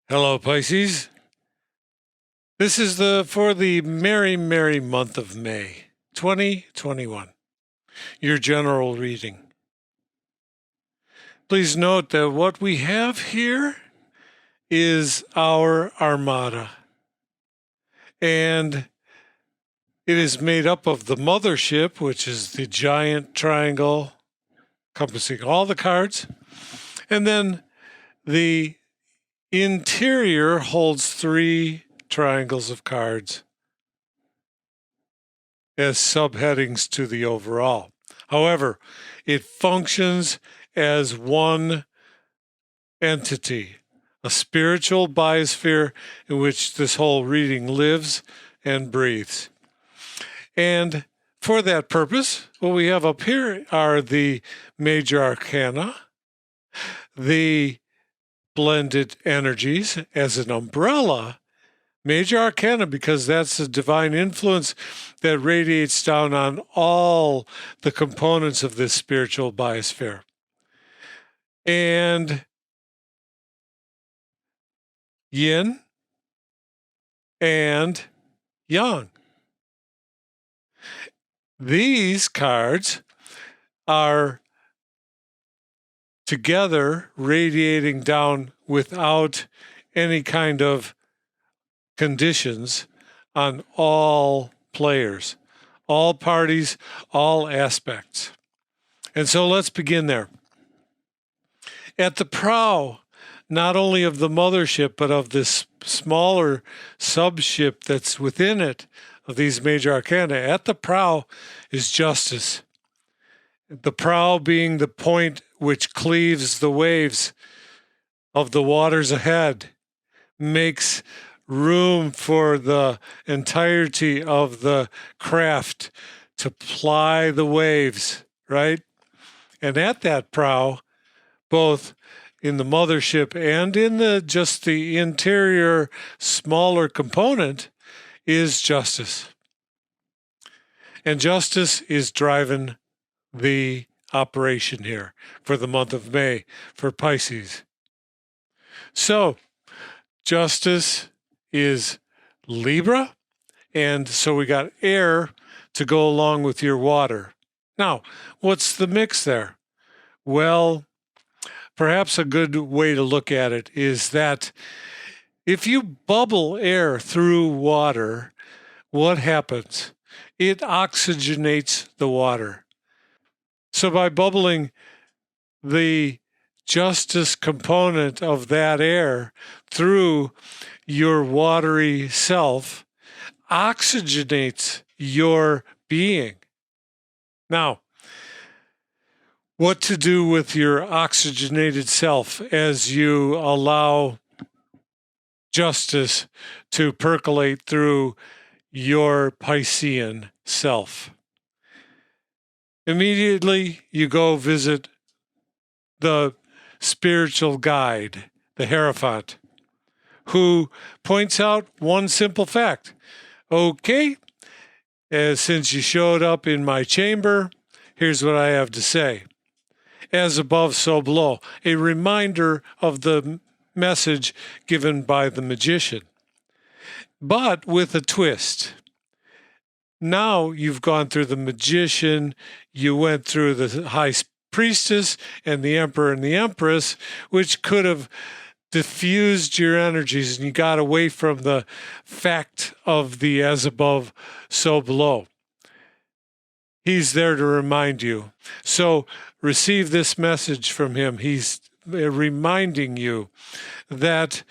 Hello, Pisces. This is for the merry, merry month of May, 2021. Your general reading. Please note that what we have here is our armada. And it is made up of the mothership, which is the giant triangle encompassing all the cards. And then the interior holds 3 triangles of cards as subheadings to the overall. However, it functions as one entity, a spiritual biosphere in which this whole reading lives and breathes. And for that purpose, what we have up here are the major arcana, the blended energies as an umbrella, major arcana because that's the divine influence that radiates down on all the components of this spiritual biosphere. And yin and yang. These cards are together radiating down without any kind of conditions on all players, all parties, all aspects. And so let's begin there. At the prow, not only of the mothership, but of this smaller subship that's within it, of these major arcana, at the prow is justice. The prow being the point which cleaves the waves of the waters ahead, makes room for the entirety of the craft to ply the waves, right? And at that prow, both in the mothership and in just the interior smaller component, is justice. And justice is driving the operation here for the month of May for Pisces. So, justice is Libra, and so we got air to go along with your water. Now, what's the mix there? Well, perhaps a good way to look at it is that if you bubble air through water, what happens? It oxygenates the water. So by bubbling the justice component of that air through your watery self, oxygenates your being. Now, what to do with your oxygenated self as you allow justice to percolate through your Piscean self? Immediately, you go visit the spiritual guide, the Hierophant, who points out one simple fact. Okay, since you showed up in my chamber, here's what I have to say. As above, so below. A reminder of the message given by the magician, but with a twist. Now you've gone through the magician, you went through the high priestess and the emperor and the empress, which could have diffused your energies and you got away from the fact of the as above, so below. He's there to remind you. So receive this message from him. He's reminding you that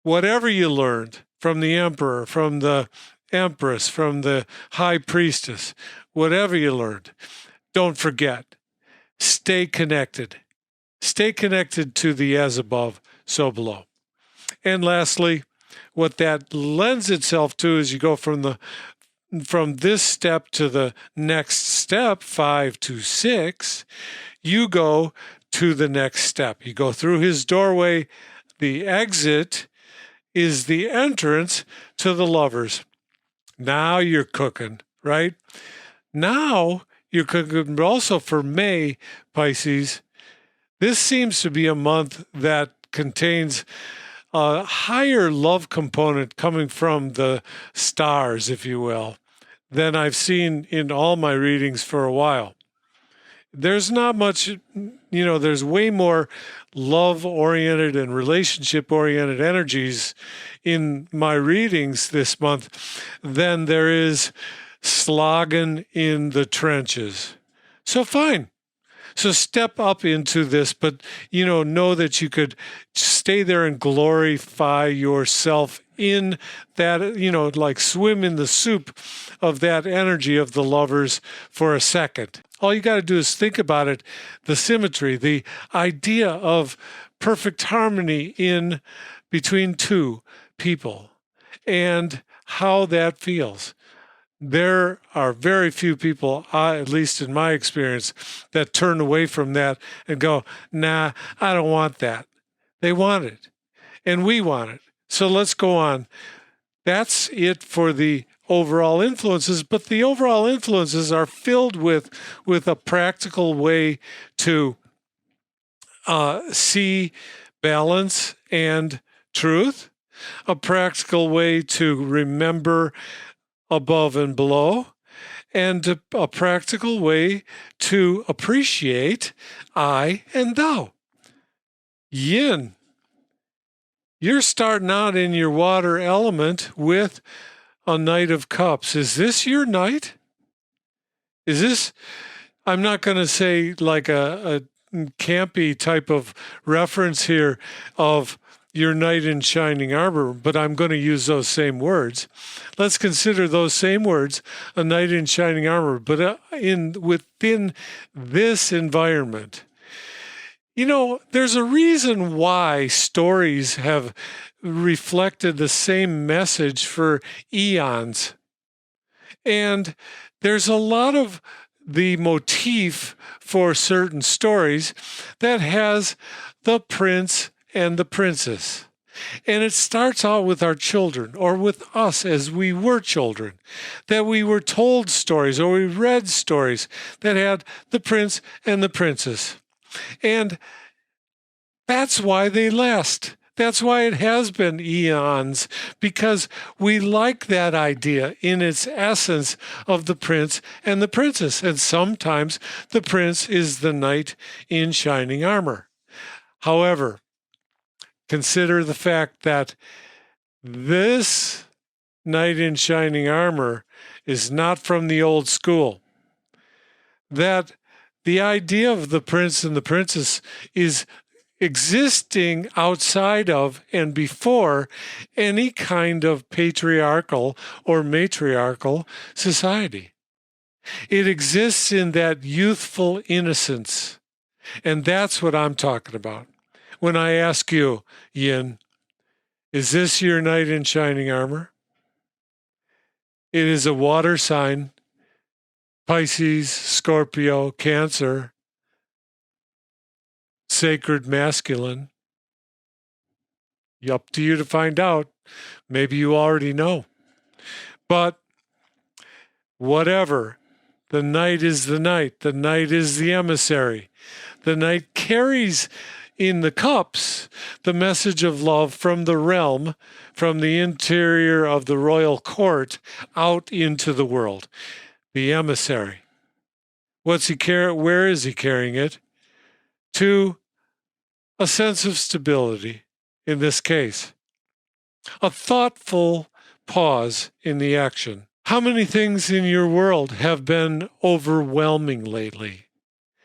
whatever you learned from the emperor, from the empress, from the high priestess, whatever you learned, don't forget. Stay connected. Stay connected to the as above, so below. And lastly, what that lends itself to is you go from this step to the next step, 5 to 6, you go to the next step. You go through his doorway. The exit is the entrance to the lovers. Now you're cooking, right? Now you're cooking, but also for May, Pisces, this seems to be a month that contains a higher love component coming from the stars, if you will, than I've seen in all my readings for a while. There's not much, there's way more love-oriented and relationship-oriented energies in my readings this month than there is slogging in the trenches. So fine. So step up into this, but, know that you could stay there and glorify yourself in that, like swim in the soup of that energy of the lovers for a second. All you got to do is think about it, the symmetry, the idea of perfect harmony in between two people and how that feels. There are very few people, at least in my experience, that turn away from that and go, nah, I don't want that. They want it, and we want it. So let's go on. That's it for the overall influences, but the overall influences are filled with a practical way to see balance and truth, a practical way to remember above and below, and a practical way to appreciate I and thou. Yin. You're starting out in your water element with a Knight of Cups. Is this your knight? Is this, I'm not going to say like a campy type of reference here of your knight in shining armor, but I'm going to use those same words. Let's consider those same words, a knight in shining armor, but within this environment. There's a reason why stories have reflected the same message for eons. And there's a lot of the motif for certain stories that has the prince and the princess. And it starts out with our children, or with us as we were children, that we were told stories or we read stories that had the prince and the princess. And that's why they last. That's why it has been eons, because we like that idea in its essence of the prince and the princess. And sometimes the prince is the knight in shining armor. However, consider the fact that this knight in shining armor is not from the old school. That the idea of the prince and the princess is existing outside of and before any kind of patriarchal or matriarchal society. It exists in that youthful innocence. And that's what I'm talking about. When I ask you, Yin, is this your knight in shining armor? It is a water sign, Pisces, Scorpio, Cancer, sacred masculine. Up to you to find out. Maybe you already know. But whatever, the knight is the knight. The knight is the emissary. The knight carries in the cups the message of love from the realm, from the interior of the royal court out into the world. The emissary. What's he carrying? Where is he carrying it? To a sense of stability, in this case. A thoughtful pause in the action. How many things in your world have been overwhelming lately?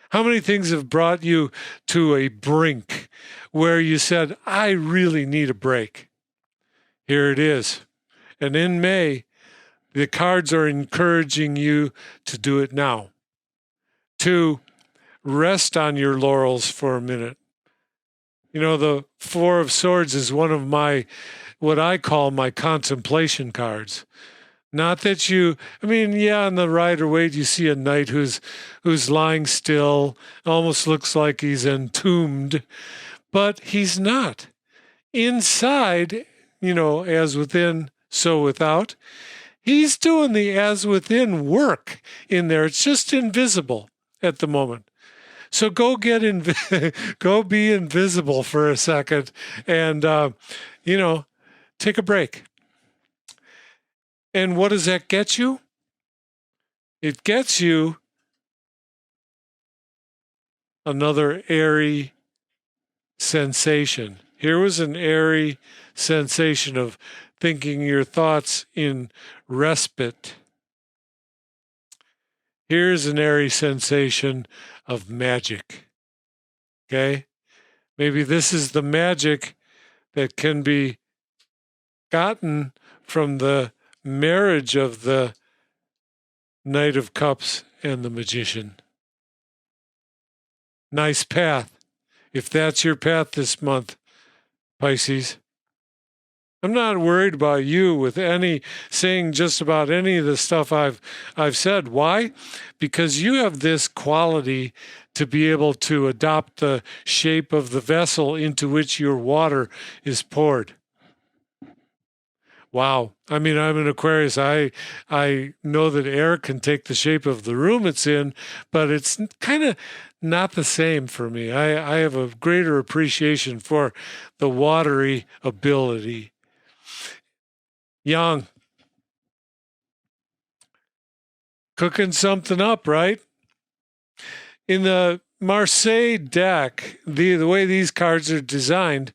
How many things have brought you to a brink where you said, I really need a break? Here it is. And in May, the cards are encouraging you to do it now. To rest on your laurels for a minute. The Four of Swords is one of what I call my contemplation cards. Not that on the Rider Waite, you see a knight who's lying still, almost looks like he's entombed, but he's not. Inside, as within, so without, he's doing the as within work in there. It's just invisible at the moment. So go go be invisible for a second and, take a break. And what does that get you? It gets you another airy sensation. Here was an airy sensation of thinking your thoughts in respite. Here's an airy sensation of magic. Okay? Maybe this is the magic that can be gotten from the marriage of the Knight of Cups and the Magician. Nice path. If that's your path this month, Pisces. I'm not worried about you with saying just about any of the stuff I've said. Why? Because you have this quality to be able to adopt the shape of the vessel into which your water is poured. Wow. I mean, I'm an Aquarius. I know that air can take the shape of the room it's in, but it's kind of not the same for me. I have a greater appreciation for the watery ability. Young. Cooking something up, right? In the Marseilles deck, the way these cards are designed,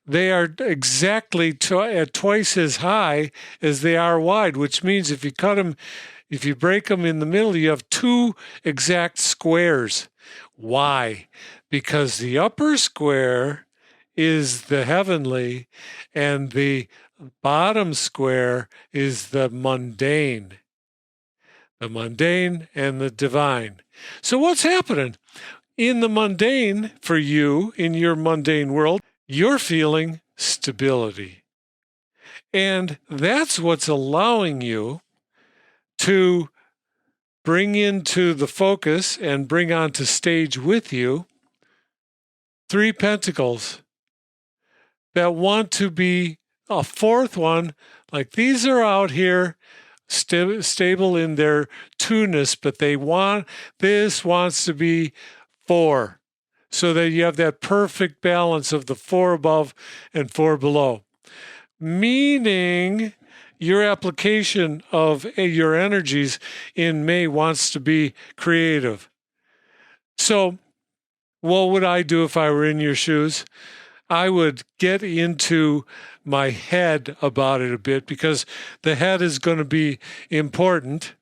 they are exactly at twice as high as they are wide, which means if you break them in the middle, you have two exact squares. Why? Because the upper square is the heavenly and the bottom square is the mundane. The mundane and the divine. So what's happening? In the mundane, for you, in your mundane world, you're feeling stability. And that's what's allowing you to bring into the focus and bring onto stage with you 3 pentacles that want to be a fourth one, like these are out here stable in their two-ness, but this wants to be 4, so that you have that perfect balance of the 4 above and 4 below. Meaning your application of your energies in May wants to be creative. So what would I do if I were in your shoes? I would get into my head about it a bit, because the head is going to be important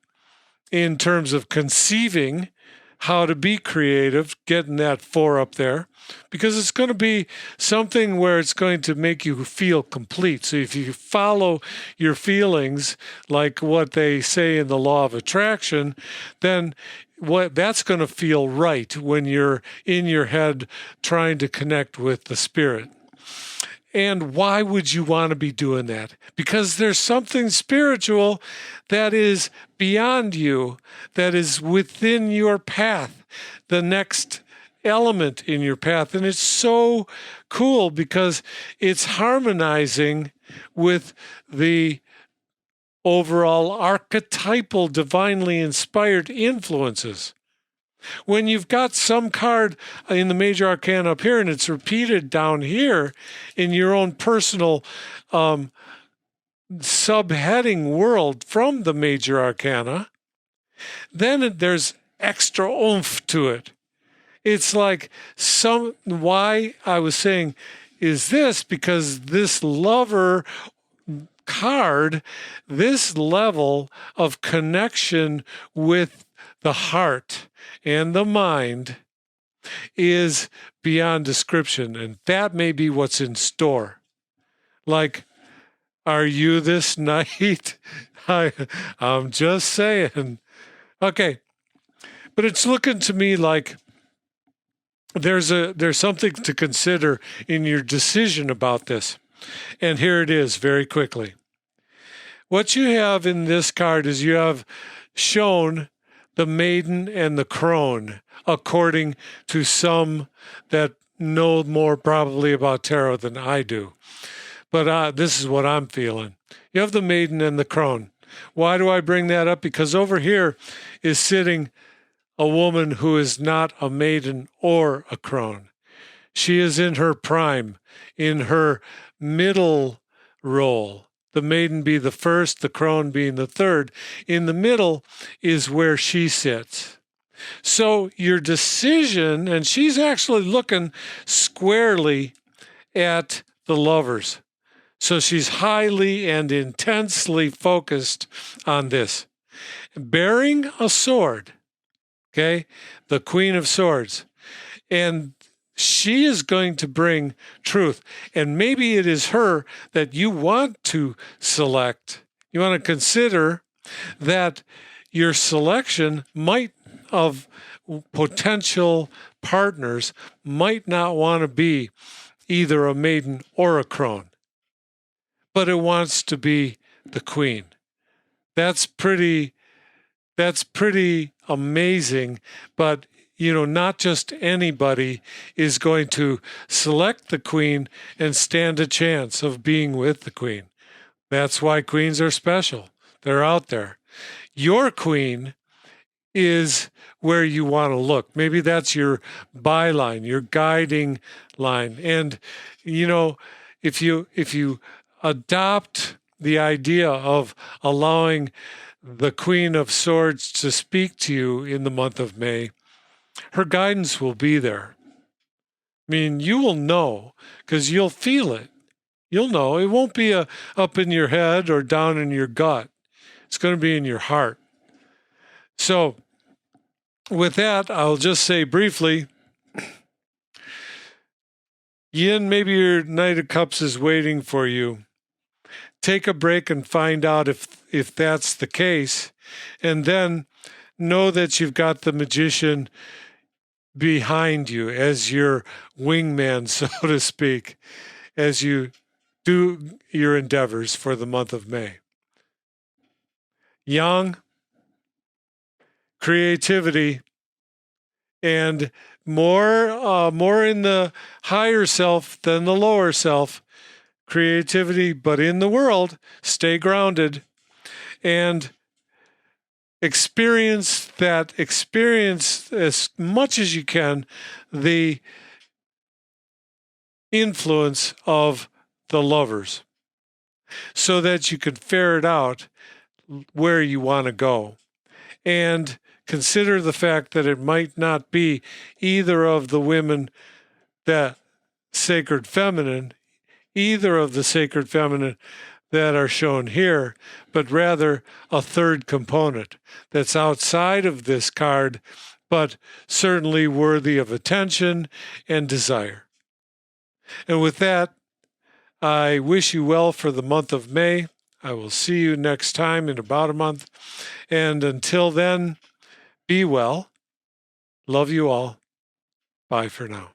in terms of conceiving how to be creative, getting that 4 up there, because it's going to be something where it's going to make you feel complete. So if you follow your feelings, like what they say in the law of attraction, then that's going to feel right when you're in your head trying to connect with the spirit. And why would you want to be doing that? Because there's something spiritual that is beyond you, that is within your path, the next element in your path. And it's so cool because it's harmonizing with the overall archetypal, divinely inspired influences. When you've got some card in the major arcana up here and it's repeated down here in your own personal subheading world from the major arcana, then there's extra oomph to it. It's like why I was saying is this, because this lover card, this level of connection with the heart and the mind is beyond description, and that may be what's in store. Like, are you this night? I'm just saying. Okay, but it's looking to me like there's something to consider in your decision about this. And here it is very quickly. What you have in this card is you have shown the maiden and the crone, according to some that know more probably about tarot than I do. But this is what I'm feeling. You have the maiden and the crone. Why do I bring that up? Because over here is sitting a woman who is not a maiden or a crone. She is in her prime, in her middle role. The maiden be the first, the crone being the third. In the middle is where she sits. So your decision, and she's actually looking squarely at the lovers. So she's highly and intensely focused on this. Bearing a sword, okay, the Queen of Swords. And she is going to bring truth. And maybe it is her that you want to select. You want to consider that your selection of potential partners might not want to be either a maiden or a crone, but it wants to be the queen. That's pretty amazing, but not just anybody is going to select the queen and stand a chance of being with the queen. That's why queens are special. They're out there. Your queen is where you want to look. Maybe that's your byline, your guiding line. And, if you adopt the idea of allowing the Queen of Swords to speak to you in the month of May, her guidance will be there. I mean, you will know because you'll feel it. You'll know. It won't be up in your head or down in your gut. It's going to be in your heart. So with that, I'll just say briefly, Yin, maybe your Knight of Cups is waiting for you. Take a break and find out if that's the case. And then know that you've got the Magician behind you as your wingman, so to speak, as you do your endeavors for the month of May. Yang, creativity, and more in the higher self than the lower self. Creativity, but in the world, stay grounded and experience as much as you can the influence of the lovers so that you can ferret out where you want to go. And consider the fact that it might not be either of the women, the sacred feminine, either of the sacred feminine that are shown here, but rather a third component that's outside of this card, but certainly worthy of attention and desire. And with that, I wish you well for the month of May. I will see you next time in about a month. And until then, be well. Love you all. Bye for now.